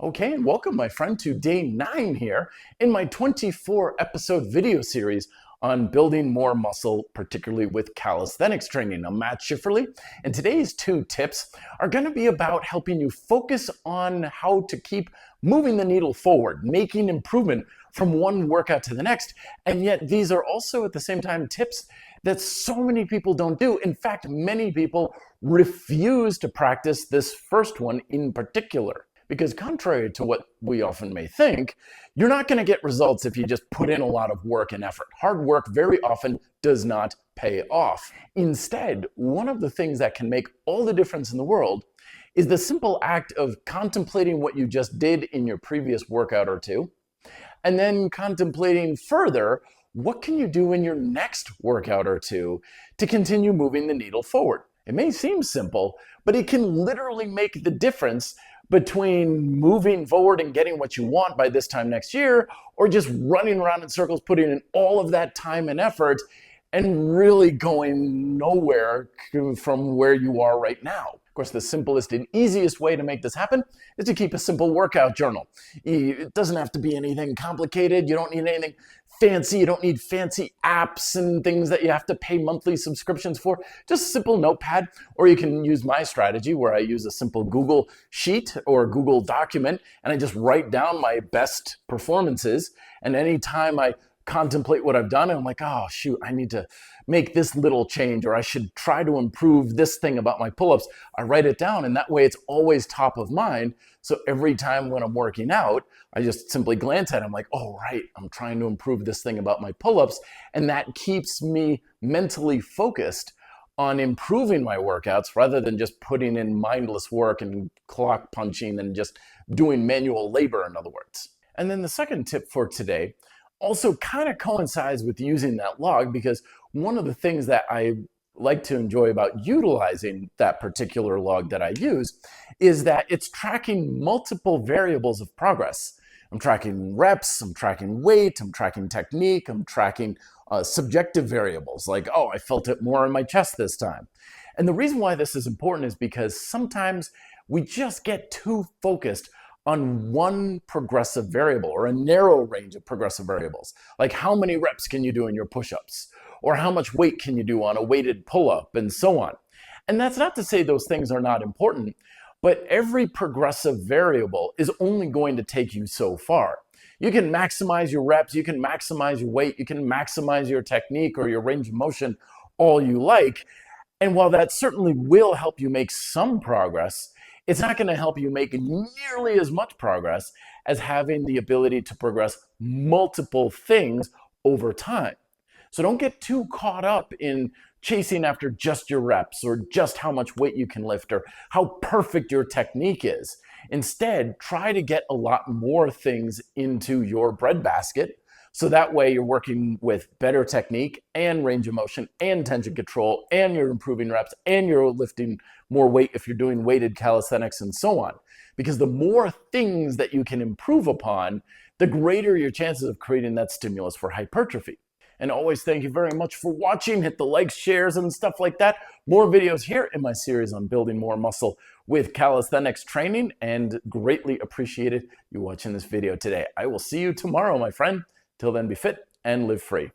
Okay, and welcome, my friend, to day 9 here in my 24 episode video series on building more muscle, particularly with calisthenics training. I'm Matt Schifferly, and today's 2 tips are going to be about helping you focus on how to keep moving the needle forward, making improvement from one workout to the next. And yet, these are also at the same time tips that so many people don't do. In fact, many people refuse to practice this first one in particular. Because contrary to what we often may think, you're not going to get results if you just put in a lot of work and effort. Hard work very often does not pay off. Instead, one of the things that can make all the difference in the world is the simple act of contemplating what you just did in your previous workout or two, and then contemplating further, what can you do in your next workout or two to continue moving the needle forward? It may seem simple, but it can literally make the difference between moving forward and getting what you want by this time next year, or just running around in circles, putting in all of that time and effort and really going nowhere from where you are right now. Of course, the simplest and easiest way to make this happen is to keep a simple workout journal. It doesn't have to be anything complicated. You don't need anything fancy. You don't need fancy apps and things that you have to pay monthly subscriptions for. Just a simple notepad, or you can use my strategy where I use a simple Google Sheet or Google document, and I just write down my best performances. And anytime I contemplate what I've done, and I'm like, oh shoot, I need to make this little change, or I should try to improve this thing about my pull-ups. I write it down, and that way it's always top of mind. So every time when I'm working out, I just simply glance at it. I'm like, oh right, I'm trying to improve this thing about my pull-ups. And that keeps me mentally focused on improving my workouts rather than just putting in mindless work and clock punching and just doing manual labor, in other words. And then the second tip for today also kind of coincides with using that log, because one of the things that I like to enjoy about utilizing that particular log that I use is that it's tracking multiple variables of progress. I'm tracking reps, I'm tracking weight, I'm tracking technique, I'm tracking subjective variables like, oh, I felt it more in my chest this time. And the reason why this is important is because sometimes we just get too focused on one progressive variable or a narrow range of progressive variables. Like how many reps can you do in your push-ups? Or how much weight can you do on a weighted pull-up, and so on. And that's not to say those things are not important, but every progressive variable is only going to take you so far. You can maximize your reps, you can maximize your weight, you can maximize your technique or your range of motion all you like. And while that certainly will help you make some progress, it's not going to help you make nearly as much progress as having the ability to progress multiple things over time. So don't get too caught up in chasing after just your reps or just how much weight you can lift or how perfect your technique is. Instead, try to get a lot more things into your breadbasket, so that way you're working with better technique and range of motion and tension control, and you're improving reps, and you're lifting more weight if you're doing weighted calisthenics and so on. Because the more things that you can improve upon, the greater your chances of creating that stimulus for hypertrophy. And always thank you very much for watching. Hit the likes, shares, and stuff like that. More videos here in my series on building more muscle with calisthenics training, and greatly appreciated you watching this video today. I will see you tomorrow, my friend. Till then, be fit and live free.